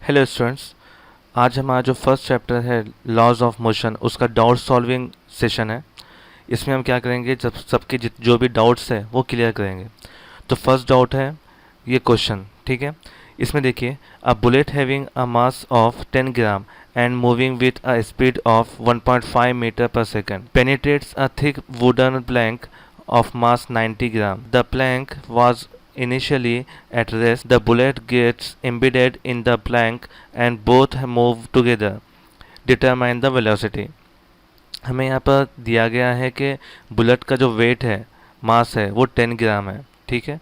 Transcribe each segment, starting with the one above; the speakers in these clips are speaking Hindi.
Hello students. आज हमारा जो फर्स्ट चैप्टर है लॉज ऑफ मोशन, उसका डाउट सॉल्विंग सेशन है। इसमें हम क्या करेंगे, जब सबके जो भी डाउट्स है वो क्लियर करेंगे। तो फर्स्ट डाउट है ये क्वेश्चन, ठीक है। इसमें देखिए, a bullet having a mass of 10 gram and moving with a speed of 1.5 metre per second penetrates a thick wooden plank of mass 90 gram. The plank was initially at rest. The bullet gets embedded in the plank and both move together. Determine the velocity. हमें यहाँ पर दिया गया है कि बुलेट का जो वेट है, मास है, वो 10 ग्राम है, ठीक है।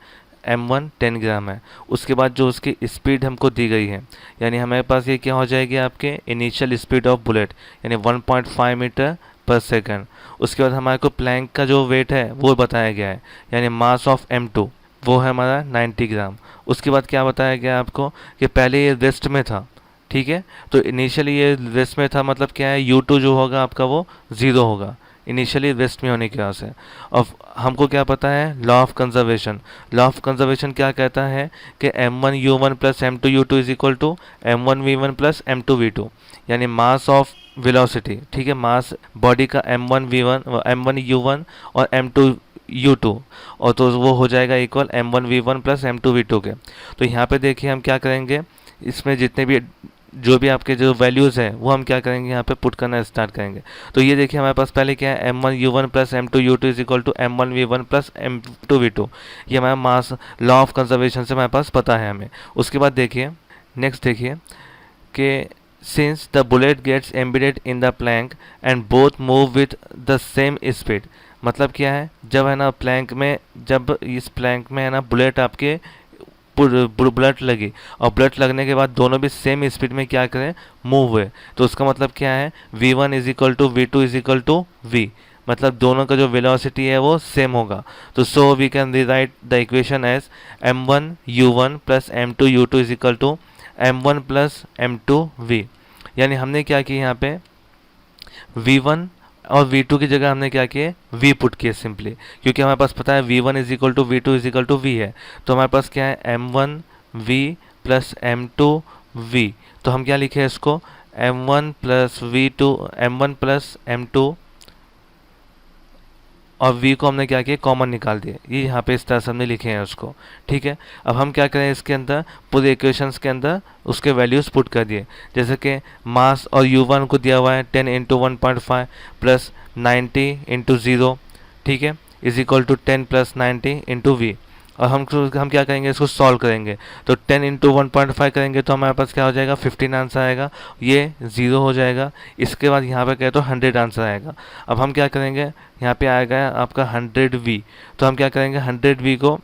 M1 10 ग्राम है। उसके बाद जो उसकी स्पीड हमको दी गई है, यानी हमारे पास ये क्या हो जाएगी, आपके इनिशियल स्पीड ऑफ बुलेट यानी 1.5 मीटर पर सेकंड। उसके बाद हमारे को प्लैंक का जो वेट है वो बताया गया है, यानी मास ऑफ M2 वो है हमारा 90 ग्राम। उसके बाद क्या बताया गया आपको कि पहले ये रेस्ट में था, ठीक है। तो इनिशियली ये रेस्ट में था, मतलब क्या है, U2 जो होगा आपका वो ज़ीरो होगा इनिशियली रेस्ट में होने की वजह से। अब हमको क्या पता है, law of conservation. Law of conservation क्या कहता है कि M1U1 plus M2U2 is equal to M1V1 plus M2V2, यानी मास ऑफ वेलोसिटी, ठीक है, मास बॉडी का M1U1 और M2U2, और तो वो हो जाएगा इक्वल M1V1 प्लस M2V2 के। तो यहाँ पे देखिए हम क्या करेंगे, इसमें जितने भी जो भी आपके जो वैल्यूज़ हैं वो हम क्या करेंगे, यहाँ पे पुट करना स्टार्ट करेंगे। तो ये देखिए हमारे पास पहले क्या है, M1U1 plus M2U2 is equal to M1V1 plus M2V2। ये हमारा मास लॉ ऑफ कंजर्वेशन से हमारे पास पता है हमें। उसके बाद देखिए, नेक्स्ट देखिए कि since the bullet gets embedded in the plank and both move with the same speed. मतलब क्या है, जब है ना प्लैंक में, जब इस प्लैंक में है ना बुलेट आपके ब्लड लगी और ब्लड लगने के बाद दोनों भी सेम स्पीड में क्या करें, मूव हुए, तो उसका मतलब क्या है, V1 is equal to V2 is equal to V, मतलब दोनों का जो वेलोसिटी है वो सेम होगा। तो so we can rewrite the equation as M1U1 plus M2U2 is equal to M1 plus M2V। यानी हमने क्या किया यहाँ पे, V1 और V2 की जगह हमने क्या किया, V पुट किया सिंपली, क्योंकि हमारे पास पता है V1 is equal to V2 is equal to V है। तो हमारे पास क्या है, M1V प्लस M2V। तो हम क्या लिखे इसको, M1 प्लस M2, और V को हमने क्या किया, कॉमन निकाल दिया। ये यहाँ पे इस तरह से हमने लिखे हैं उसको, ठीक है। अब हम क्या करें, इसके अंदर पूरे इक्वेशंस के अंदर उसके वैल्यूज़ पुट कर दिए। जैसे कि मास और U1 को दिया हुआ है 10 इंटू 1.5 प्लस 90 इंटू 0, ठीक है, is equal to 10 plus 90 into V। और हम क्या करेंगे, इसको सॉल्व करेंगे। तो 10 इंटू 1.5 करेंगे तो हमारे पास क्या हो जाएगा, 15 आंसर आएगा, ये 0 हो जाएगा। इसके बाद यहाँ पे कहे तो 100 आंसर आएगा। अब हम क्या करेंगे, यहाँ पे आएगा आपका 100V। तो हम क्या करेंगे, 100V को,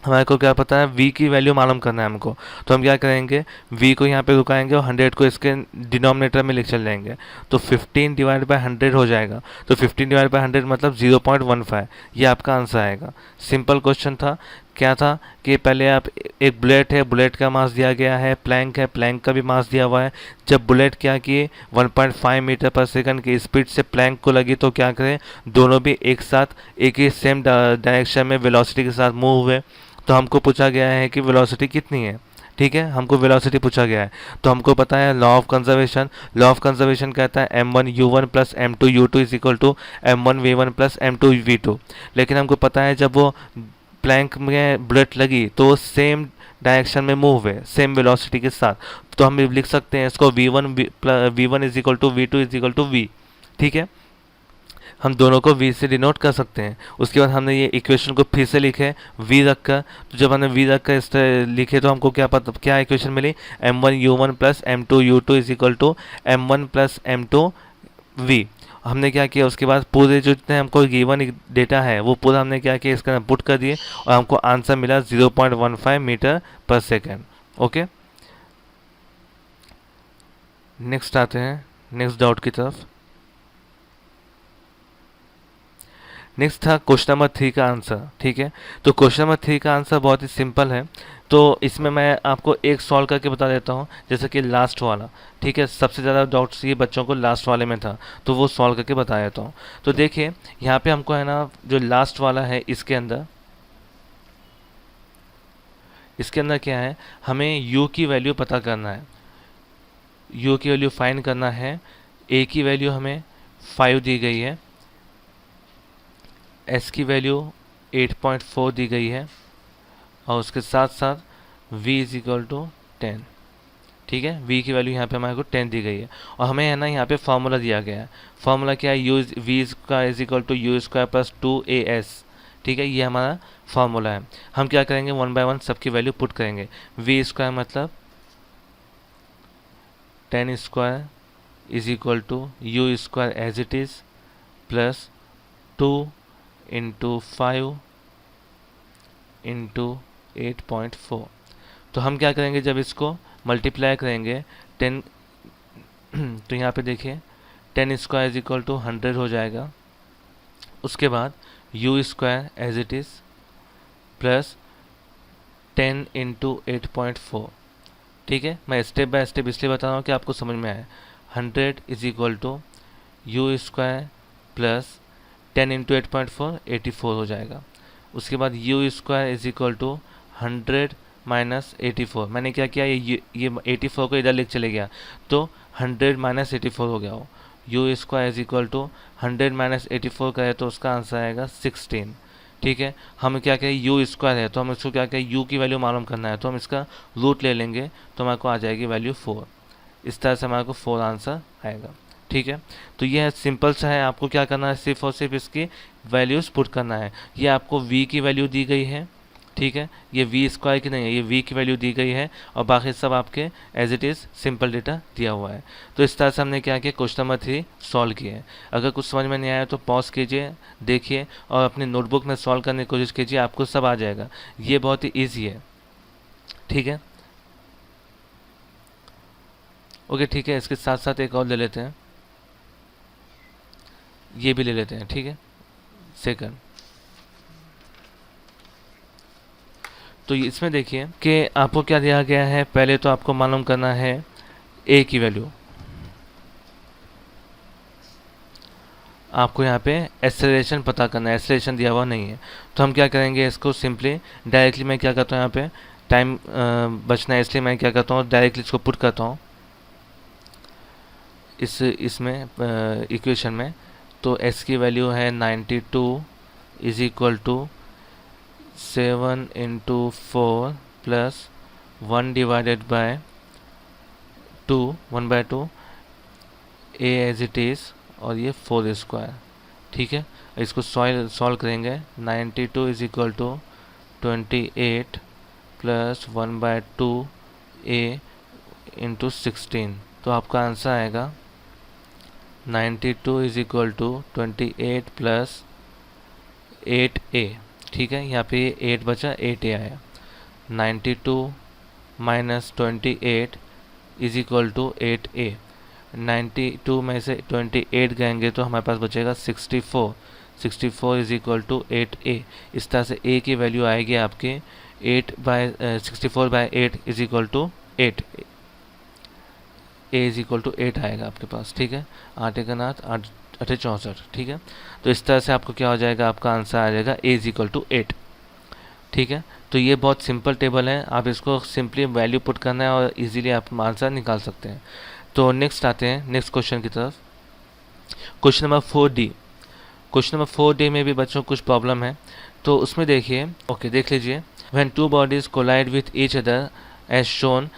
हमारे को क्या पता है, V की वैल्यू मालूम करना है हमको। तो हम क्या करेंगे, V को यहाँ पे रुकाएंगे और 100 को इसके डिनोमिनेटर में लिख चल जाएंगे। तो 15 डिवाइड बाय 100 हो जाएगा। तो 15 डिवाइड बाय 100 मतलब 0.15, ये आपका आंसर आएगा। सिंपल क्वेश्चन था। क्या था कि पहले आप, एक बुलेट है, बुलेट का मास दिया गया है, प्लैंक है, प्लैंक का भी मास दिया हुआ है। जब बुलेट क्या किए, 1.5 मीटर पर सेकंड की स्पीड से प्लैंक को लगी, तो क्या करें, दोनों भी एक साथ एक ही सेम डायरेक्शन में वेलोसिटी के साथ मूव हुए। तो हमको पूछा गया है कि वेलोसिटी कितनी है, ठीक है, हमको वेलोसिटी पूछा गया है। तो हमको पता है law of conservation. Law of conservation कहता है M1U1 plus M2U2 is equal to M1V1 plus M2V2। लेकिन हमको पता है जब वो प्लैंक में बुलेट लगी तो वो सेम डायरेक्शन में मूव है, सेम वेलोसिटी के साथ। तो हम लिख सकते हैं इसको V1 is equal to V2 is equal to V, ठीक है। हम दोनों को V से डिनोट कर सकते हैं। उसके बाद हमने ये इक्वेशन को फिर से लिखे V रख कर। तो जब हमने V रख कर इस तरह लिखे तो हमको क्या पता, क्या इक्वेशन मिली, M1U1 plus M2U2 is equal to M1 plus M2V। हमने क्या किया, उसके बाद पूरे जो जितने हमको गिवन डेटा है वो पूरा हमने क्या किया, इसका पुट कर दिए और हमको आंसर मिला 0.15 मीटर पर सेकेंड। ओके, नेक्स्ट आते हैं नेक्स्ट डाउट की तरफ। नेक्स्ट था क्वेश्चन नंबर 3 का आंसर, ठीक है। तो क्वेश्चन नंबर 3 का आंसर बहुत ही सिंपल है। तो इसमें मैं आपको एक सॉल्व करके बता देता हूँ, जैसे कि लास्ट वाला, ठीक है, सबसे ज़्यादा डाउट्स ये बच्चों को लास्ट वाले में था, तो वो सॉल्व करके बता देता हूँ। तो देखिए यहाँ पे हमको है ना, जो लास्ट वाला है इसके अंदर क्या है, हमें u की वैल्यू पता करना है। यू की वैल्यू फाइंड करना है। ए की वैल्यू हमें 5 दी गई है, एस की वैल्यू 8.4 दी गई है, और उसके साथ साथ v इज इक्वल टू 10। ठीक है, v की वैल्यू यहाँ पे हमारे को 10 दी गई है, और हमें है ना यहाँ पे फार्मूला दिया गया है। फार्मूला क्या है, u v square is equal to u square plus 2as। ठीक है, ये हमारा फार्मूला है। हम क्या करेंगे, 1 बाय 1 सबकी वैल्यू पुट करेंगे। वी स्क्वायर मतलब 10 square is equal to u square as it is plus 2 into 5 into 8.4। तो हम क्या करेंगे, जब इसको मल्टीप्लाई करेंगे 10 तो यहाँ पे देखिए 10 स्क्वायर इज इक्वल टू 100 हो जाएगा। उसके बाद u square as it is plus 10 into 8.4। ठीक है, मैं स्टेप बाय स्टेप इसलिए बता रहा हूँ कि आपको समझ में आए। 100 is equal to u square plus 10 into 8.4 84 हो जाएगा। उसके बाद u square is equal to 100 minus 84। मैंने क्या किया, ये 84 को इधर लिख चले गया, तो 100 माइनस 84 हो गया हो। U square is equal to 100 minus 84 करें तो उसका आंसर आएगा 16। ठीक है, हम क्या कहें, यू स्क्वायर है तो हम इसको क्या कहें, यू की वैल्यू मालूम करना है, तो हम इसका रूट ले लेंगे तो हमारे को आ जाएगी वैल्यू 4। इस तरह से हमारे को 4 आंसर आएगा। ठीक है, तो यह सिंपल सा है। आपको क्या करना है, सिर्फ और सिर्फ इसकी वैल्यूज पुट करना है। ये आपको v की वैल्यू दी गई है। ठीक है, ये v स्क्वायर की नहीं है, ये v की वैल्यू दी गई है, और बाकी सब आपके as it is simple data दिया हुआ है। तो इस तरह से हमने क्या किया, क्वेश्चन नंबर 3 सॉल्व किया है। अगर कुछ समझ में नहीं आया तो पॉज कीजिए, देखिए, और अपनी नोटबुक में सॉल्व करने की कोशिश कीजिए, आपको सब आ जाएगा। ये बहुत ही ईजी है। ठीक है, ओके, ठीक है, इसके साथ साथ एक और ले लेते हैं, ये भी ले लेते हैं। ठीक है, सेकंड। तो इसमें देखिए कि आपको क्या दिया गया है, पहले तो आपको मालूम करना है a की वैल्यू। आपको यहाँ पे एक्सेलरेशन पता करना है, एक्सेलरेशन दिया हुआ नहीं है, तो हम क्या करेंगे, इसको सिंपली डायरेक्टली मैं क्या करता हूँ, यहाँ पे टाइम बचना है इसलिए मैं क्या करता हूँ, डायरेक्टली इसको पुट करता हूँ इसमें इक्वेशन में। तो s की वैल्यू है 92 is equal to 7 into 4 plus 1 divided by 2, 1/2 a as it is, और ये 4 स्क्वायर। ठीक है, इसको सॉल्व करेंगे। 92 is equal to 28 plus 1/2 a into 16, तो आपका आंसर आएगा 92 is equal to 28 plus 8a। ठीक है, यहाँ पे 8 बचा, 8a आया। 92 minus 28 is equal to 8a। 92 में से 28 गएंगे तो हमारे पास बचेगा 64। 64 इज इक्वल टू 8a। इस तरह से a की वैल्यू आएगी आपके 64/8 is equal to 8। a is equal to 8 आएगा आपके पास। ठीक है, 8 का 8 8 64। ठीक है, तो इस तरह से आपको क्या हो जाएगा, आपका आंसर आ जाएगा a इज इक्वल टू 8। ठीक है, तो ये बहुत सिंपल टेबल है, आप इसको सिंपली वैल्यू पुट करना है और इजीली आप आंसर निकाल सकते हैं। तो नेक्स्ट आते हैं नेक्स्ट क्वेश्चन की तरफ। Question number 4D। Question number 4D में भी बच्चों कुछ प्रॉब्लम है, तो उसमें देखिए, ओके देख लीजिए। When two bodies collide with each other as shown,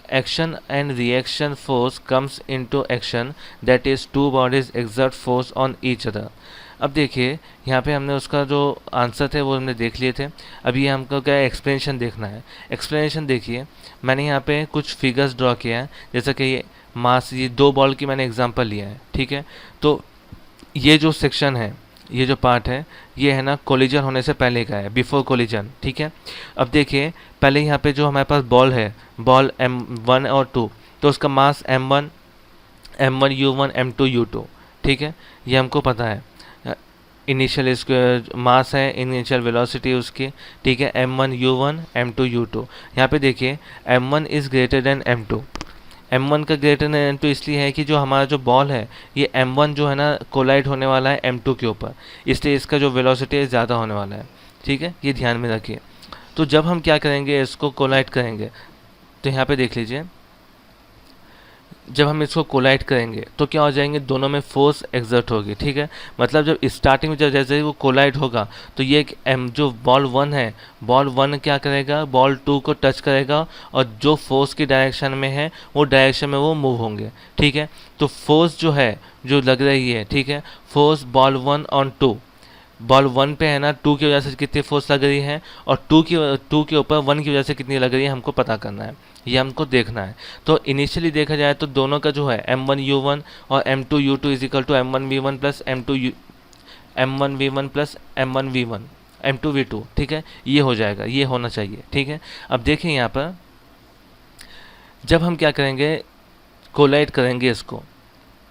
action and reaction force comes into action, that is two bodies exert force on each other। अब देखिए यहाँ पे हमने उसका जो आंसर थे वो हमने देख लिए थे। अभी हमको क्या एक्सप्लेनेशन देखना है। एक्सप्लेनेशन देखिए, मैंने यहाँ पे कुछ फिगर्स ड्रॉ किया है, जैसा कि ये मास, ये 2 बॉल की मैंने एग्जांपल लिया है। ठीक है, तो ये जो सेक्शन है, ये जो पार्ट है, ये है ना कोलिजन होने से पहले का है, बिफोर कोलिजन। ठीक है, अब देखिए पहले यहाँ पे जो हमारे पास बॉल है, बॉल M1 और 2, तो उसका मास M1 U1 M2 U2। ठीक है, ये हमको पता है। इनिशियल इसका मास है, इनिशियल वेलोसिटी उसकी। ठीक है, M1 U1 M2 U2। यहाँ पे देखिए M1 is greater than M2। M1 का ग्रेटर देन M2 इसलिए है कि जो हमारा जो बॉल है, ये M1 जो है ना कोलाइड होने वाला है M2 के ऊपर, इसलिए इसका जो वेलोसिटी है ज़्यादा होने वाला है। ठीक है, ये ध्यान में रखिए। तो जब हम क्या करेंगे, इसको कोलाइड करेंगे, तो यहाँ पे देख लीजिए, जब हम इसको कोलाइड करेंगे तो क्या हो जाएंगे, दोनों में फोर्स एक्सर्ट होगी, ठीक है। मतलब जब स्टार्टिंग में जब जैसे ही वो कोलाइड होगा तो ये एक जो बॉल 1 है, बॉल 1 क्या करेगा, बॉल 2 को टच करेगा और जो फोर्स की डायरेक्शन में है वो डायरेक्शन में वो मूव होंगे, ठीक है। तो फोर्स जो है जो लग रही है, ठीक है, फोर्स बॉल 1 ऑन 2, बॉल 1 पे है ना, 2 की वजह से कितनी फोर्स लग रही है और 2 के ऊपर 1 की वजह से कितनी लग रही है हमको पता करना है, ये हमको देखना है। तो इनिशियली देखा जाए तो दोनों का जो है m1u1 और m2u2 is equal to m1v1 plus m1v1 plus m1v1 m2v2, ठीक है, ये हो जाएगा, ये होना चाहिए, ठीक है। अब देखिए यहाँ पर जब हम क्या करेंगे, कोलाइड करेंगे इसको,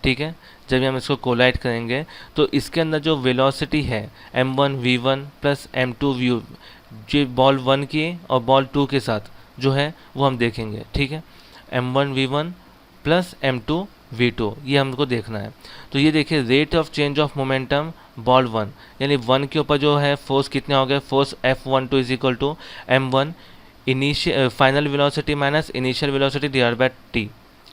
ठीक है, जब हम इसको कोलाइड करेंगे तो इसके अंदर जो वेलोसिटी है m1v1 प्लस m2v, जो बॉल 1 की और बॉल 2 के साथ जो है वो हम देखेंगे, ठीक है, m1v1 प्लस m2v2, ये हमको देखना है। तो ये देखिए rate of change of momentum ball 1, यानी 1 के ऊपर जो है फोर्स कितना हो गया, force F12 is equal to m1 initial final velocity minus initial velocity divide by t,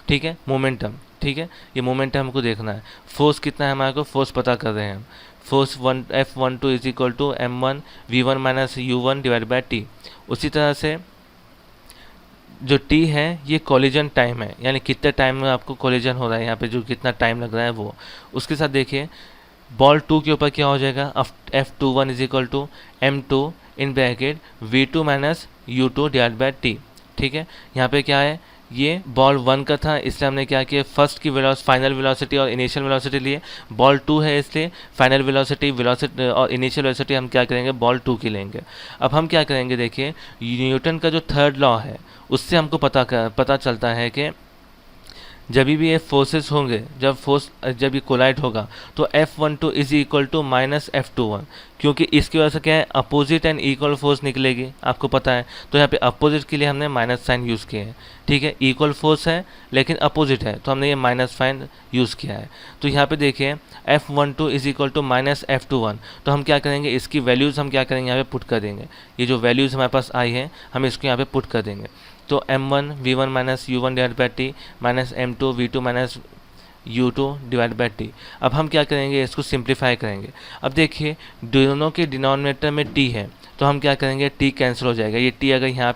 ठीक है, मोमेंटम, ठीक है, ये मोमेंटम हमको देखना है। फोर्स कितना है हमारे को, फोर्स पता कर रहे हैं हम, force F12 is equal to m1v1 minus u1 divide by t। उसी तरह से जो t है ये कोलिजन टाइम है, यानी कितने टाइम में आपको कोलिजन हो रहा है, यहाँ पे जो कितना टाइम लग रहा है वो। उसके साथ देखिए बॉल 2 के ऊपर क्या हो जाएगा, F21 is equal to m2 in bracket v2 minus u2 divide by t, ठीक है। यहाँ पे क्या है, ये बॉल 1 का था इसलिए हमने क्या किया, फर्स्ट की फाइनल वेलोसिटी और इनिशियल वेलोसिटी लिए। बॉल 2 है इसलिए फाइनल वेलोसिटी और इनिशियल वेलोसिटी हम क्या करेंगे, बॉल 2 की लेंगे। अब हम क्या करेंगे, देखिए न्यूटन का जो थर्ड लॉ है उससे हमको पता चलता है कि जब भी ये फोर्सेस होंगे, जब ये कोलाइड होगा तो F12 is equal to minus F21, क्योंकि इसकी वजह से क्या है, अपोजिट एंड इक्वल फोर्स निकलेगी, आपको पता है। तो यहाँ पे अपोजिट के लिए हमने माइनस साइन यूज़ किए हैं, ठीक है, इक्वल फोर्स है लेकिन अपोजिट है तो हमने ये माइनस साइन यूज़ किया है। तो यहाँ पे देखिए F12 is equal to minus F21, तो हम क्या करेंगे, इसकी वैल्यूज़ हम क्या करेंगे, यहाँ पे पुट कर देंगे। ये जो वैल्यूज़ हमारे पास आई है हम इसको यहाँ पे पुट कर देंगे। तो m1v1 minus u1 divide by T minus m2v2 minus u2 divide by t. अब हम क्या करेंगे, इसको सिंप्लीफाई करेंगे। अब देखिए दोनों के डिनोमिनेटर में t है तो हम क्या करेंगे, t कैंसिल हो जाएगा, ये t अगर यहाँ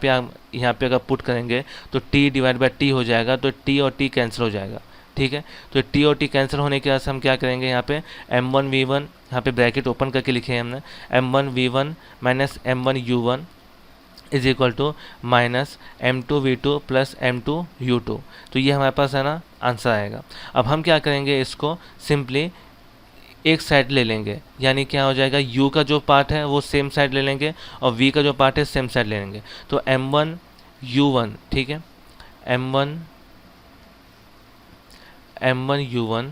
पे अगर पुट करेंगे तो t डिवाइड बाई t हो जाएगा, तो t और t कैंसिल हो जाएगा, ठीक है। तो t और t कैंसिल होने के बाद हम क्या करेंगे, यहाँ पे m1v1, यहाँ पे ब्रैकेट ओपन करके लिखे हैं हमने, m1v1 minus m1u1 is equal to minus m2v2 plus m2u2। तो ये हमारे पास है ना आंसर आएगा। अब हम क्या करेंगे, इसको सिंपली एक साइड ले लेंगे, यानी क्या हो जाएगा, u का जो पार्ट है वो सेम साइड ले लेंगे और v का जो पार्ट है सेम साइड ले लेंगे। तो m1u1, ठीक है, m1u1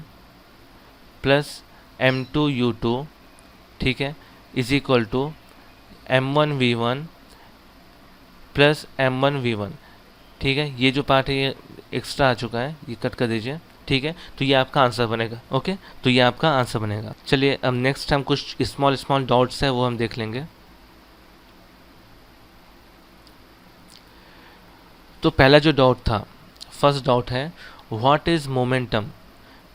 प्लस m2u2, ठीक है, is equal to m1v1 plus m1v1, ठीक है। ये जो पार्ट है ये एक्स्ट्रा आ चुका है, ये कट कर दीजिए, ठीक है। तो ये आपका आंसर बनेगा, ओके, तो ये आपका आंसर बनेगा। चलिए अब नेक्स्ट हम कुछ स्मॉल डॉट्स है वो हम देख लेंगे। तो पहला जो डॉट था, फर्स्ट डॉट है व्हाट इज़ मोमेंटम,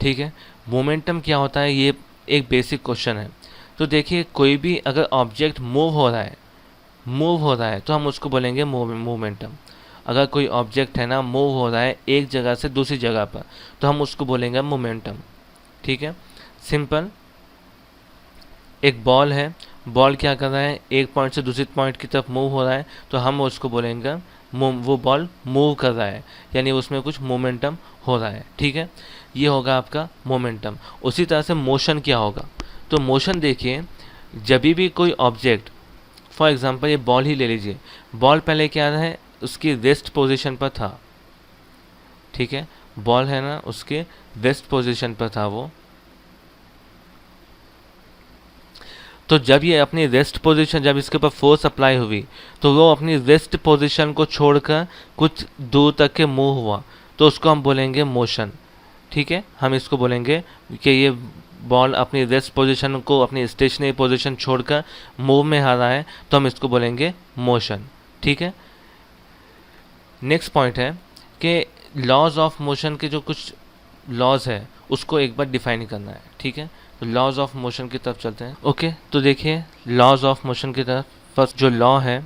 ठीक है। मोमेंटम क्या होता है, ये एक बेसिक क्वेश्चन है। तो देखिए कोई भी अगर ऑब्जेक्ट मूव हो रहा है तो हम उसको बोलेंगे मोमेंटम। अगर कोई ऑब्जेक्ट है ना मूव हो रहा है एक जगह से दूसरी जगह पर तो हम उसको बोलेंगे मोमेंटम, ठीक है, सिंपल। एक बॉल है, बॉल क्या कर रहा है, एक पॉइंट से दूसरे पॉइंट की तरफ मूव हो रहा है तो हम उसको बोलेंगे वो बॉल मूव कर रहा है, यानी उसमें कुछ मोमेंटम हो रहा है, ठीक है। ये होगा आपका मोमेंटम। उसी तरह से मोशन क्या होगा, तो मोशन देखिए जब भी कोई ऑब्जेक्ट, फॉर एग्जांपल ये बॉल ही ले लीजिए, बॉल पहले क्या है उसकी रेस्ट पोजीशन पर था, ठीक है, बॉल है ना उसके रेस्ट पोजीशन पर था वो। तो जब ये अपनी रेस्ट पोजीशन, जब इसके ऊपर फोर्स अप्लाई हुई तो वो अपनी रेस्ट पोजीशन को छोड़कर कुछ दूर तक के मूव हुआ, तो उसको हम बोलेंगे मोशन, ठीक है। हम इसको बोलेंगे कि ये बॉल अपनी रेस्ट पोजीशन को, अपनी स्टेशनरी पोजीशन छोड़कर मूव में आ रहा है तो हम इसको बोलेंगे मोशन, ठीक है। नेक्स्ट पॉइंट है कि लॉज ऑफ मोशन के जो कुछ लॉज है उसको एक बार डिफाइन करना है, ठीक है। तो लॉज ऑफ मोशन की तरफ चलते हैं। ओके, तो देखिए लॉज ऑफ मोशन की तरफ फर्स्ट जो लॉ है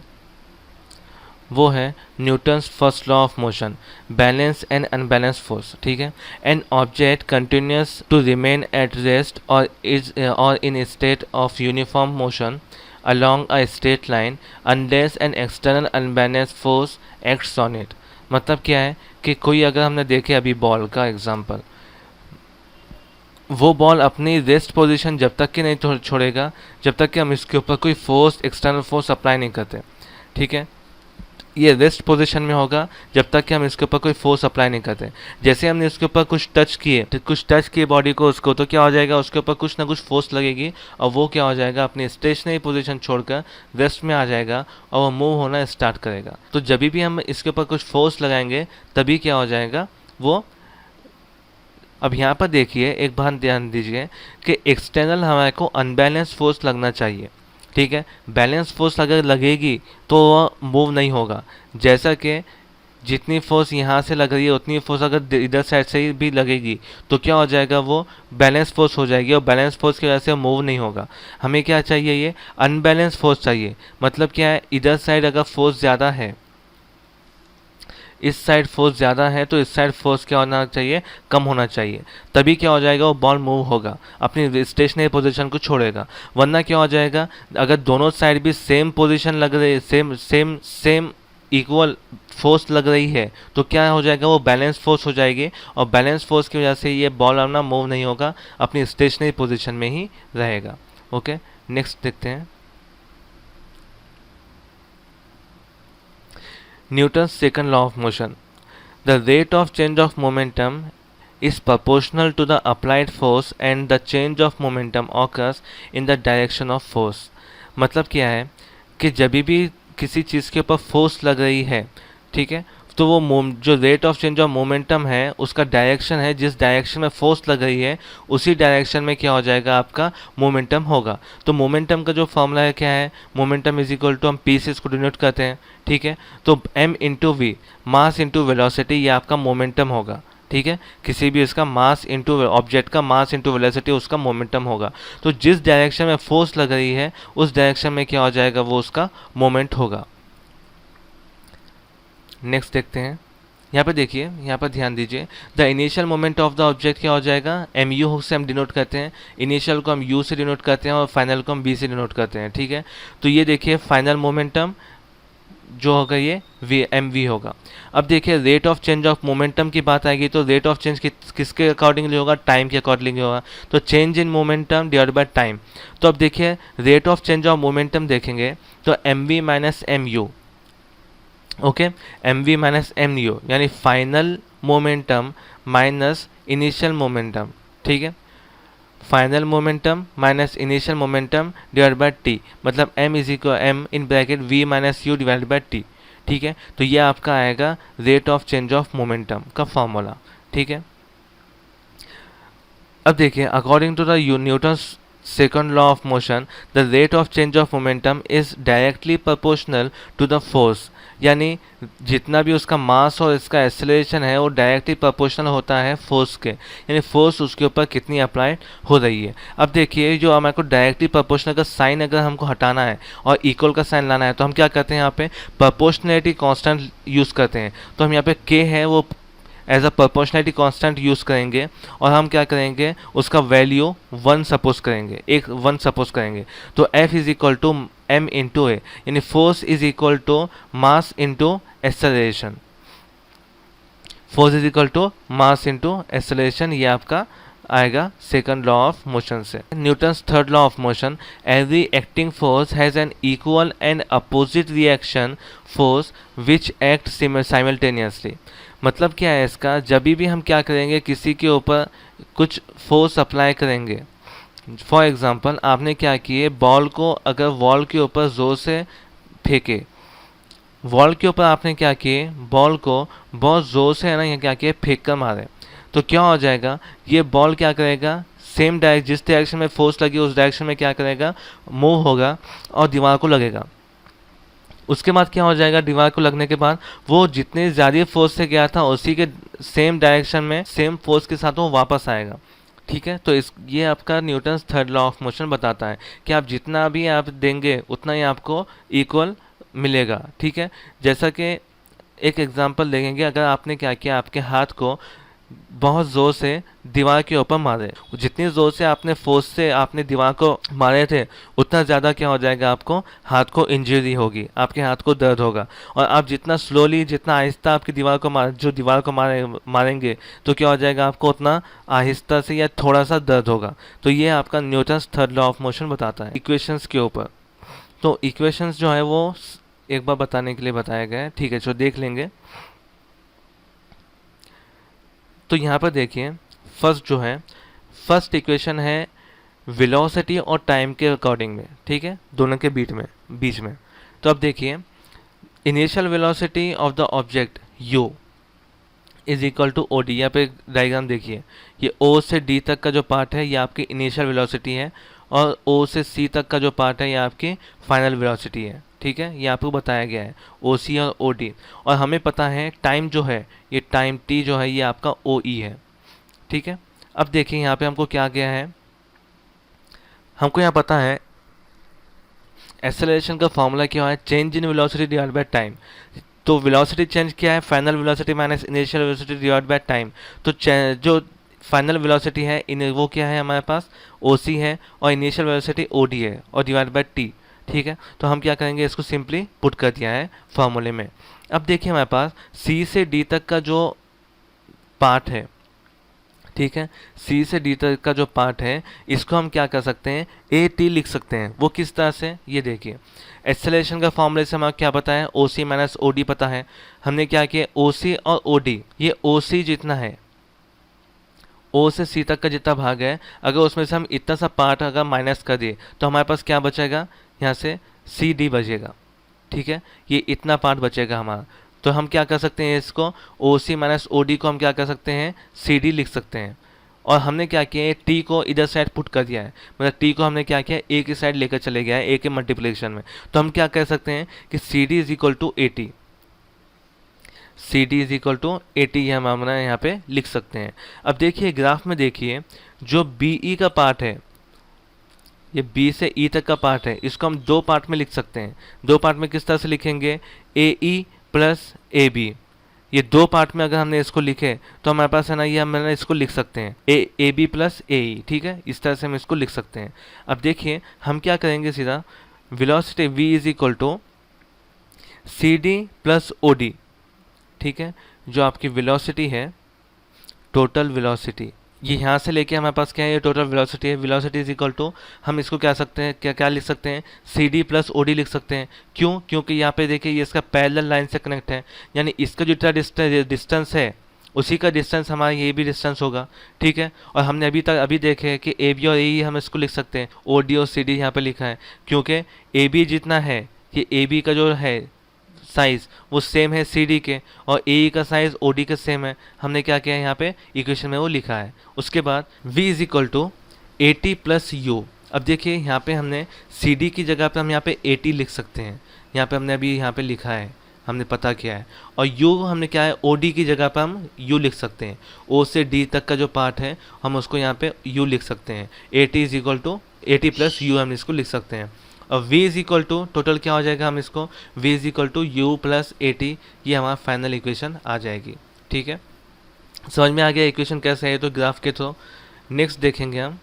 वो है Newton's first law of motion, balance and unbalance force, ठीक है। An object continues to remain at rest और in state of uniform motion along a straight line unless an external unbalanced force acts on it। मतलब क्या है कि कोई अगर हमने देखे अभी बॉल का एग्जांपल, वो बॉल अपनी रेस्ट पोजीशन जब तक कि नहीं छोड़ेगा जब तक कि हम इसके ऊपर कोई फोर्स एक्सटर्नल फोर्स अप्लाई नहीं करते, ठीक है। ये रेस्ट पोजीशन में होगा जब तक कि हम इसके ऊपर कोई फोर्स अप्लाई नहीं करते। जैसे हमने इसके ऊपर कुछ टच किए बॉडी को उसको, तो क्या हो जाएगा, उसके ऊपर कुछ ना कुछ फोर्स लगेगी और वो क्या हो जाएगा, अपनी स्टेशनरी पोजीशन छोड़कर रेस्ट में आ जाएगा और वो मूव होना स्टार्ट करेगा। तो जब भी हम इसके ऊपर कुछ फोर्स लगाएंगे तभी क्या हो जाएगा वो। अब यहाँ पर देखिए, एक बात ध्यान दीजिए कि एक्सटर्नल हमारे को अनबैलेंस फोर्स लगना चाहिए, ठीक है। बैलेंस फोर्स अगर लगेगी तो वह मूव नहीं होगा। जैसा कि जितनी फोर्स यहाँ से लग रही है उतनी फोर्स अगर इधर साइड से भी लगेगी तो क्या हो जाएगा, वो बैलेंस फोर्स हो जाएगी और बैलेंस फोर्स की वजह से मूव नहीं होगा। हमें क्या चाहिए, ये अनबैलेंस फोर्स चाहिए। मतलब क्या है, इधर साइड अगर फोर्स ज़्यादा है, इस साइड फोर्स ज़्यादा है तो इस साइड फोर्स क्या होना चाहिए, कम होना चाहिए। तभी क्या हो जाएगा, वो बॉल मूव होगा, अपनी स्टेशनरी पोजीशन को छोड़ेगा। वरना क्या हो जाएगा, अगर दोनों साइड भी सेम पोजीशन लग रही है, same same same equal force लग रही है, तो क्या हो जाएगा, वो बैलेंस फोर्स हो जाएगी और बैलेंस फोर्स की वजह से ये बॉल अपना मूव नहीं होगा, अपनी स्टेशनरी पोजीशन में ही रहेगा। ओके, नेक्स्ट देखते हैं Newton's second law of motion. The rate of change of momentum is proportional to the applied force and the change of momentum occurs in the direction of force। मतलब क्या है कि जब भी किसी चीज़ के ऊपर फोर्स लग रही है, ठीक है, तो वो जो rate of change of momentum है उसका डायरेक्शन है, जिस डायरेक्शन में फोर्स लग रही है उसी डायरेक्शन में क्या हो जाएगा, आपका मोमेंटम होगा। तो मोमेंटम का जो फॉर्मूला है क्या है, मोमेंटम इज इक्वल टू, हम पी से इसको डिनोट करते हैं, ठीक है। तो m into v, mass into velocity, ये आपका मोमेंटम होगा, ठीक है। किसी भी इसका मास इंटू ऑब्जेक्ट का मास इंटू वेलोसिटी उसका मोमेंटम होगा। तो जिस डायरेक्शन में फोर्स लग रही है उस डायरेक्शन में क्या हो जाएगा, वो उसका मोमेंट होगा। नेक्स्ट देखते हैं, यहाँ पर देखिए, यहाँ पर ध्यान दीजिए, the initial moment of the object क्या हो जाएगा, एम यू से हम डिनोट करते हैं। इनिशियल को हम यू से डिनोट करते हैं और फाइनल को हम बी से डिनोट करते हैं, ठीक है। तो ये देखिए फाइनल मोमेंटम जो होगा ये वी एम वी होगा। अब देखिए rate of change of momentum की बात आएगी तो रेट ऑफ चेंज किसके अकॉर्डिंगली होगा, टाइम के अकॉर्डिंगली होगा। तो change in momentum divide by time. तो अब देखिए rate of change of momentum देखेंगे तो m v minus m u, okay, m v minus m u यानी final momentum minus initial momentum, ठीक है। Final momentum minus initial momentum divide by t, मतलब m is equal m in bracket v minus u divide by t, ठीक है। तो ये आपका आएगा rate of change of momentum का फॉर्मूला, ठीक है। अब देखिए according to the Newton's second law of motion, the rate of change of momentum is directly proportional to the force। यानी जितना भी उसका मास और इसका एक्सेलरेशन है वो डायरेक्टली प्रोपोर्शनल होता है फोर्स के, यानी फोर्स उसके ऊपर कितनी अप्लाई हो रही है। अब देखिए जो हमारे को डायरेक्टली प्रोपोर्शनल का साइन अगर हमको हटाना है और इक्वल का साइन लाना है तो हम क्या करते हैं, यहाँ पे प्रोपोर्शनलिटी कांस्टेंट यूज़ करते हैं। तो हम यहाँ पे k है वो as a proportionality constant use करेंगे और हम क्या करेंगे, उसका वैल्यू 1 सपोज करेंगे, 1 सपोज करेंगे। तो F is equal to m into a, यानी force is equal to mass into acceleration. Force is equal to mass into acceleration, ये आपका आएगा सेकंड लॉ ऑफ मोशन से। Newton's third law of motion, every acting force has an equal and opposite reaction force which act simultaneously. मतलब क्या है इसका, जब भी हम क्या करेंगे, किसी के ऊपर कुछ फोर्स अप्लाई करेंगे। फॉर एग्जांपल आपने क्या किए, बॉल को अगर वॉल के ऊपर ज़ोर से फेंके, वॉल के ऊपर आपने क्या किए, बॉल को बहुत ज़ोर से है ना ये क्या किए, फेंक कर मारे, तो क्या हो जाएगा, ये बॉल क्या करेगा, सेम जिस डायरेक्शन में फोर्स लगी उस डायरेक्शन में क्या करेगा, मूव होगा और दीवार को लगेगा। उसके बाद क्या हो जाएगा, दीवार को लगने के बाद वो जितने ज़्यादा फोर्स से गया था उसी के सेम डायरेक्शन में सेम फोर्स के साथ वो वापस आएगा। ठीक है, तो ये आपका Newton's third law of motion बताता है कि आप जितना भी आप देंगे उतना ही आपको इक्वल मिलेगा। ठीक है, जैसा कि एक एग्जांपल देखेंगे, अगर आपने क्या किया, आपके हाथ को बहुत ज़ोर से दीवार के ऊपर मारे, जितनी ज़ोर से आपने फोर्स से आपने दीवार को मारे थे उतना ज़्यादा क्या हो जाएगा, आपको हाथ को इंजरी होगी, आपके हाथ को दर्द होगा। और आप जितना स्लोली, जितना आहिस्ता आपकी दीवार को दीवार को मारेंगे तो क्या हो जाएगा, आपको उतना आहिस्ता से या थोड़ा सा दर्द होगा। तो ये आपका Newton's third law of motion बताता है इक्वेशंस के ऊपर। तो इक्वेशंस जो है वो एक बार बताने के लिए बताया गया है। ठीक है, जो देख लेंगे। तो यहाँ पर देखिए, फर्स्ट जो है, फर्स्ट इक्वेशन है वेलोसिटी और टाइम के अकॉर्डिंग में। ठीक है, दोनों के बीच में। तो अब देखिए, initial velocity of the object u is equal to O D. यहाँ पे डायग्राम देखिए, ये o से d तक का जो पार्ट है ये आपकी इनिशियल वेलोसिटी है, और o से c तक का जो पार्ट है ये आपकी फाइनल वेलोसिटी है। ठीक है, ये आपको बताया गया है ओ सी और ओ डी। और हमें पता है टाइम जो है, ये टाइम t जो है ये आपका ओ ई है। ठीक है, अब देखिए यहाँ पे हमको क्या गया है, हमको यहाँ पता है एक्सेलरेशन का फॉर्मूला क्या है, change in velocity divide by time. तो वेलोसिटी चेंज क्या है, final velocity minus initial velocity divide by time. तो जो फाइनल वेलोसिटी है वो क्या है हमारे पास, ओ सी है, और इनिशियल वेलोसिटी ओ डी है, और डिवाइड बाय टी। ठीक है, तो हम क्या करेंगे, इसको सिंपली पुट कर दिया है फॉर्मूले में। अब देखिए हमारे पास सी से डी तक का जो पार्ट है, ठीक है, सी से डी तक का जो पार्ट है इसको हम क्या कर सकते हैं, ए टी लिख सकते हैं। वो किस तरह से, ये देखिए, एक्सेलरेशन का फॉर्मूले से हमें क्या पता है, ओ सी माइनस ओ डी पता है। हमने क्या किया, ओ सी और ओ डी, ये ओ सी जितना है, ओ से सी तक का जितना भाग है, अगर उसमें से हम इतना सा पार्ट अगर माइनस कर दिए तो हमारे पास क्या बचेगा, यहाँ से सी डी बचेगा। ठीक है, ये इतना पार्ट बचेगा हमारा। तो हम क्या कर सकते हैं, इसको ओ सी माइनस ओ डी को हम क्या कर सकते हैं, सी डी लिख सकते हैं। और हमने क्या किया, टी को इधर साइड पुट कर दिया है, मतलब टी को हमने क्या किया, ए की साइड लेकर चले गया है, ए के मल्टीप्लिकेशन में। तो हम क्या कह सकते हैं कि C D is equal to a t, C D is equal to a t, हम अपना यहाँ पे लिख सकते हैं। अब देखिए ग्राफ में देखिए, जो बी ई का पार्ट है, ये बी से ई तक का पार्ट है, इसको हम दो पार्ट में लिख सकते हैं। दो पार्ट में किस तरह से लिखेंगे, ए ई प्लस ए बी। ये दो पार्ट में अगर हमने इसको लिखे तो हमारे पास है ना, ये हम इसको लिख सकते हैं ए बी प्लस ए ई। ठीक है, इस तरह से हम इसको लिख सकते हैं। अब देखिए हम क्या करेंगे, सीधा velocity v is equal to C D plus O D. ठीक है, जो आपकी वेलोसिटी है, टोटल वेलोसिटी, ये यहाँ से लेके हमारे पास क्या है, ये टोटल वेलोसिटी है। वेलोसिटी इज इक्वल टू, हम इसको क्या सकते हैं, क्या लिख सकते हैं, C D plus O D लिख सकते हैं। क्यों, क्योंकि यहाँ पे देखिए ये इसका पैरेलल लाइन से कनेक्ट है, यानी इसका जो डिस्टेंस है उसी का डिस्टेंस हमारा ये भी डिस्टेंस होगा। ठीक है, और हमने अभी देखे कि ए बी और ए हम इसको लिख सकते हैं, ओ डी और सी डी यहाँ पे लिखा है, क्योंकि ए बी जितना है, ये ए बी का जो है साइज वो सेम है सी डी के, और ए का साइज ओ डी का सेम है। हमने क्या किया, यहाँ पे इक्वेशन में वो लिखा है। उसके बाद v is equal to a t plus u. अब देखिए यहाँ पे हमने सी डी की जगह पे हम यहाँ पे ए टी लिख सकते हैं, यहाँ पे हमने अभी यहाँ पे लिखा है, हमने पता किया है। और u हमने क्या है, ओ डी की जगह पे हम u लिख सकते हैं। o से d तक का जो पार्ट है हम उसको यहाँ पे u लिख सकते हैं। A t is equal to a t plus u हम इसको लिख सकते हैं। और v is equal to total क्या हो जाएगा, हम इसको v is equal to u plus a t, ये हमारा फाइनल इक्वेशन आ जाएगी। ठीक है, समझ में आ गया इक्वेशन कैसे है, तो ग्राफ के थ्रू। नेक्स्ट देखेंगे हम,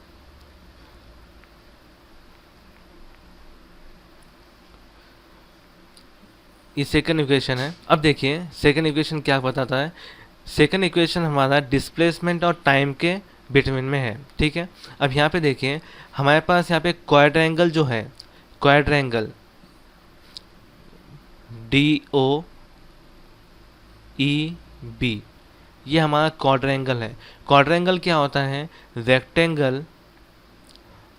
ये सेकंड इक्वेशन है। अब देखिए सेकंड इक्वेशन क्या बताता है, सेकंड इक्वेशन हमारा डिस्प्लेसमेंट और टाइम के बिटवीन में है। ठीक है, अब यहाँ पे देखिए हमारे पास यहाँ पे क्वाड्रेंगल जो है, quadrangle D O E B, ये हमारा क्वाड्रेंगल है। क्वाड्रेंगल क्या होता है, रेक्टेंगल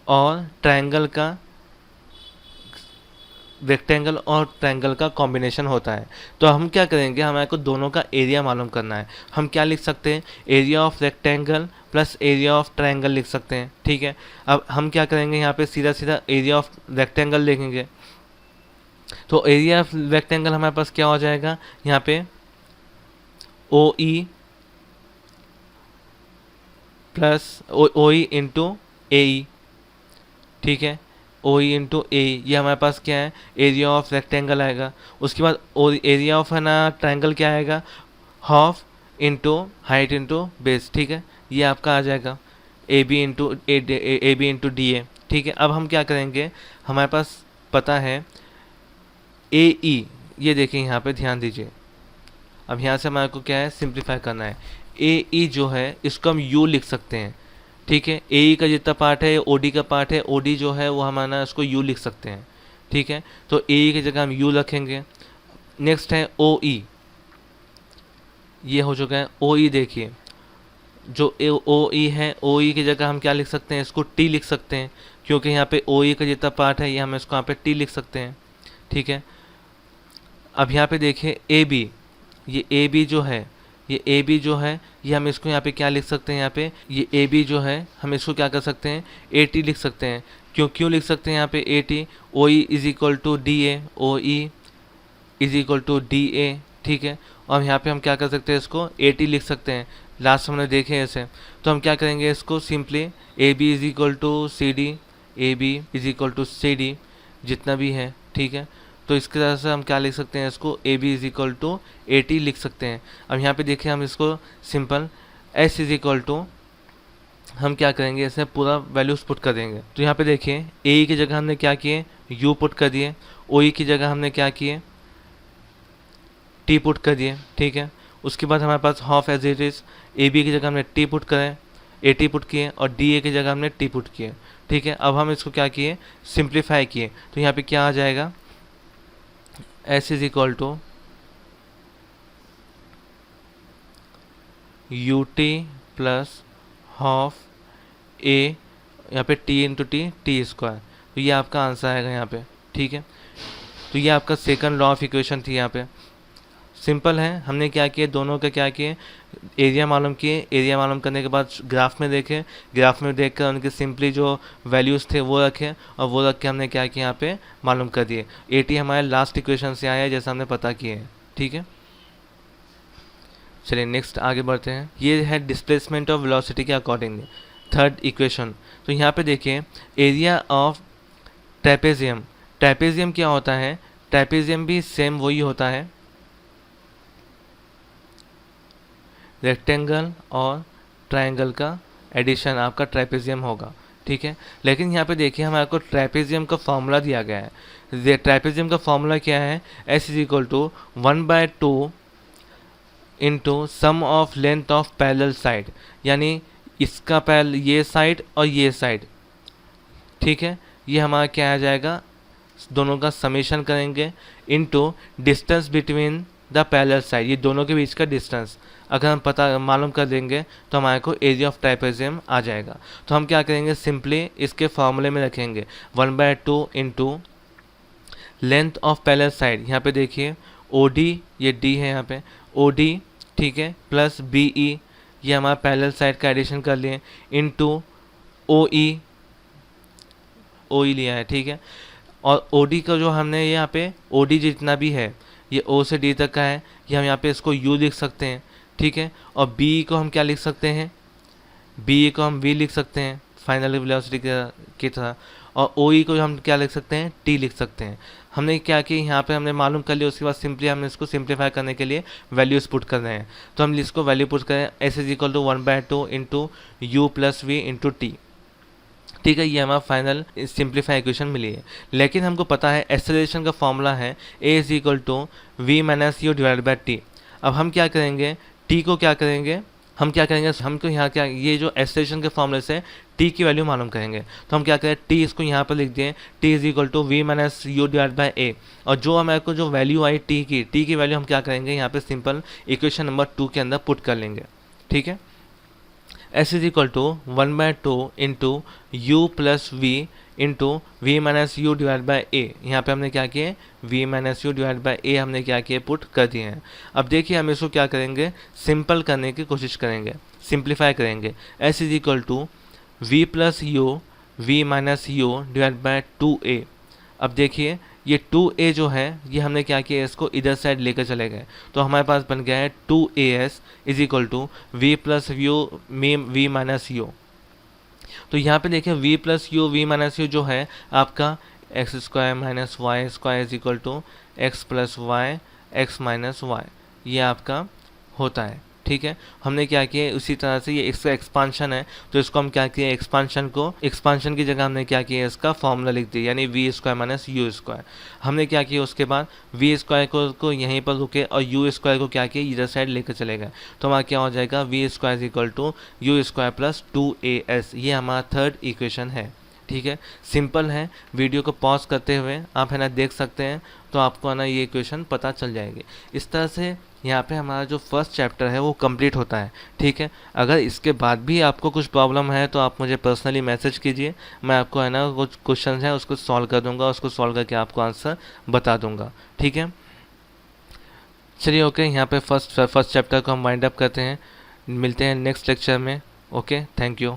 और ट्रायंगल का कॉम्बिनेशन होता है। तो हम क्या करेंगे, हमारे को दोनों का एरिया मालूम करना है। हम क्या लिख सकते हैं, area of rectangle plus area of triangle लिख सकते हैं। ठीक है, अब हम क्या करेंगे, यहाँ पे सीधा सीधा एरिया ऑफ रेक्टेंगल लिखेंगे। तो एरिया ऑफ रेक्टेंगल हमारे पास क्या हो जाएगा, यहाँ पे ओ E plus O E into ए ई, ठीक है, ओ ई इंटू ए, ये हमारे पास क्या है, एरिया ऑफ रेक्टेंगल आएगा। उसके बाद एरिया ऑफ है ना ट्रायंगल क्या आएगा, half into height into base, ठीक है, ये आपका आ जाएगा A B into D A, ठीक है। अब हम क्या करेंगे, हमारे पास पता है ए ई, ये देखिए यहाँ पे ध्यान दीजिए। अब यहाँ से हमारे को क्या है, सिंप्लीफाई करना है। ए ई जो है इसको हम यू लिख सकते हैं, ठीक है, ए ई का जितना पार्ट है ओ डी का पार्ट है, ओ डी जो है वो हमारा उसको यू लिख सकते हैं, ठीक है। तो ए ई की जगह हम यू रखेंगे। नेक्स्ट है ओ ई, ये हो चुका है ओ ई। देखिए जो ओ ई है, ओ ई की जगह हम क्या लिख सकते हैं, इसको टी लिख सकते हैं, क्योंकि यहाँ पे ओ ई का जितना पार्ट है ये हम इसको यहाँ पे टी लिख सकते हैं, ठीक है। अब यहाँ पे देखिए ए बी, ये ए बी जो है, ये ए बी जो है ये हम इसको यहाँ पे क्या लिख सकते हैं, यहाँ पे ये ए बी जो है हम इसको क्या कर सकते हैं, ए टी लिख सकते हैं। क्यों लिख सकते हैं यहाँ पे a t, O E is equal to D A, O E is equal to D A, ठीक है। और यहाँ पे हम क्या कर सकते हैं, इसको ए टी लिख सकते हैं, लास्ट हमने देखे ऐसे। तो हम क्या करेंगे, इसको simply A B is equal to C D, A B is equal to C D जितना भी है, ठीक है। तो इसके तरह से हम क्या लिख सकते हैं, इसको A B is equal to a t लिख सकते हैं। अब यहाँ पे देखिए हम इसको simple s is equal to, हम क्या करेंगे, इसमें पूरा वैल्यूज पुट कर देंगे। तो यहाँ पे देखिए ए की जगह हमने क्या किए, यू पुट कर दिए, ओ की जगह हमने क्या किए, टी पुट कर दिए, ठीक है। उसके बाद हमारे पास half as it is, a b की जगह हमने टी पुट करें, ए टी पुट किए, और डी ए की जगह हमने टी पुट किए, ठीक है। अब हम इसको क्या किए, सिंप्लीफाई किए। तो यहाँ पे क्या आ जाएगा, s is equal to u t plus half a, यहाँ पे टी इंटू टी स्क्वायर। तो ये आपका आंसर आएगा यहाँ पे, ठीक है। तो ये आपका सेकंड लॉ ऑफ इक्वेशन थी। यहाँ पे सिंपल है, हमने क्या किया, दोनों का क्या किए, एरिया मालूम किए। एरिया मालूम करने के बाद ग्राफ में देखे, ग्राफ में देख कर उनके सिंपली जो वैल्यूज़ थे वो रखे, और वो रख के हमने क्या किया, यहाँ पे मालूम कर दिए। ए टी हमारे लास्ट इक्वेशन से आया है, जैसा हमने पता किए हैं, ठीक है। चलिए नेक्स्ट आगे बढ़ते हैं। ये है डिस्प्लेसमेंट ऑफ वेलोसिटी के अकॉर्डिंग थर्ड इक्वेशन। तो यहाँ पे देखिए एरिया ऑफ ट्रेपेजियम, ट्रेपेजियम क्या होता है, ट्रेपेजियम भी सेम वही होता है, रेक्टेंगल और ट्रायंगल का एडिशन आपका ट्रेपेजियम होगा, ठीक है। लेकिन यहाँ पे देखिए हमारे को ट्रेपेजियम का फॉर्मूला दिया गया है। ट्रेपेजियम का फॉर्मूला क्या है, s is equal to 1/2 into sum of length of parallel side, यानी इसका पैरेलल ये साइड और ये साइड, ठीक है, ये हमारा क्या आ जाएगा, दोनों का समेशन करेंगे into distance between the parallel side, ये दोनों के बीच का डिस्टेंस अगर हम पता मालूम कर देंगे तो हमारे को एरिया ऑफ ट्राइपेजियम आ जाएगा। तो हम क्या करेंगे, सिंपली इसके फॉर्मूले में रखेंगे 1/2 into length of parallel side, यहाँ पे देखिए ओ डी, ये डी है यहाँ पे ओ डी, ठीक है, प्लस बी ई, ये हमारा पैरेलल साइड का एडिशन कर लिए, इनटू ओ ई लिया है, ठीक है। और ओ डी का जो हमने यहाँ पे ओ डी जितना भी है ये ओ से डी तक का है, ये हम यहाँ पे इसको यू लिख सकते हैं, ठीक है। और बी को हम क्या लिख सकते हैं, बी को हम वी लिख सकते हैं फाइनल वेलोसिटी की तरह, और ओ ई को हम क्या लिख सकते हैं, टी लिख सकते हैं। हमने क्या किया, यहाँ पे हमने मालूम कर लिया, उसके बाद सिंपली हमने इसको सिंप्लीफाई करने के लिए वैल्यूज पुट कर रहे हैं। तो हम इसको वैल्यू पुट करें, s is equal to 1/2 into u plus v into t, ठीक है। ये हमारा फाइनल सिंप्लीफाई इक्वेशन मिली है। लेकिन हमको पता है एक्सेलरेशन का फॉर्मूला है a is equal to v minus u divide by t. अब हम क्या करेंगे, टी को क्या करेंगे, हम क्या करेंगे, हमको यहाँ क्या, ये जो एक्सेलरेशन के फॉर्मूले से टी की वैल्यू मालूम करेंगे। तो हम क्या करें, टी इसको यहाँ पर लिख दिए, t is equal to v minus u divide by a, और जो हमारे को जो वैल्यू आई टी की वैल्यू हम क्या करेंगे, यहाँ पे सिंपल इक्वेशन नंबर 2 के अंदर पुट कर लेंगे, ठीक है। S is equal to 1/2 into u plus v into v minus u divide by a, यहाँ पे हमने क्या किए, v minus u divide by a हमने क्या किए, पुट कर दिए हैं। अब देखिए हम इसको क्या करेंगे, सिंपल करने की कोशिश करेंगे, सिंप्लीफाई करेंगे। S is equal to v plus u v minus u divide by 2a। अब देखिए ये 2a जो है ये हमने क्या किया, इसको इधर साइड लेकर चले गए, तो हमारे पास बन गया है 2as is equal to v plus u v minus u. तो यहाँ पे देखिए v plus u v minus u जो है आपका x square minus y square is equal to x plus y x minus y, ये आपका होता है। ठीक है, हमने क्या किया, उसी तरह से ये इसका एक्सपांशन है, तो इसको हम क्या किए, एक्सपांशन की जगह हमने क्या किया, इसका फॉर्मूला लिख दिया, यानी v square minus u square. हमने क्या किया, उसके बाद वी स्क्वायर को यहीं पर रुके और यू स्क्वायर को क्या किया, इधर साइड लेकर चले गए, तो हमारा क्या हो जाएगा, v square equal to u square plus 2as, ये हमारा थर्ड इक्वेशन है। ठीक है, सिंपल है, वीडियो को पॉज करते हुए आप है ना देख सकते हैं, तो आपको है ना ये इक्वेशन पता चल जाएगी। इस तरह से यहाँ पे हमारा जो फर्स्ट चैप्टर है वो कंप्लीट होता है। ठीक है, अगर इसके बाद भी आपको कुछ प्रॉब्लम है तो आप मुझे पर्सनली मैसेज कीजिए, मैं आपको है ना कुछ क्वेश्चन है उसको सॉल्व कर दूंगा, उसको सॉल्व करके आपको आंसर बता दूंगा। ठीक है, चलिए ओके, यहाँ पे फर्स्ट चैप्टर को हम वाइंड अप करते हैं, मिलते हैं नेक्स्ट लेक्चर में। Okay, thank you.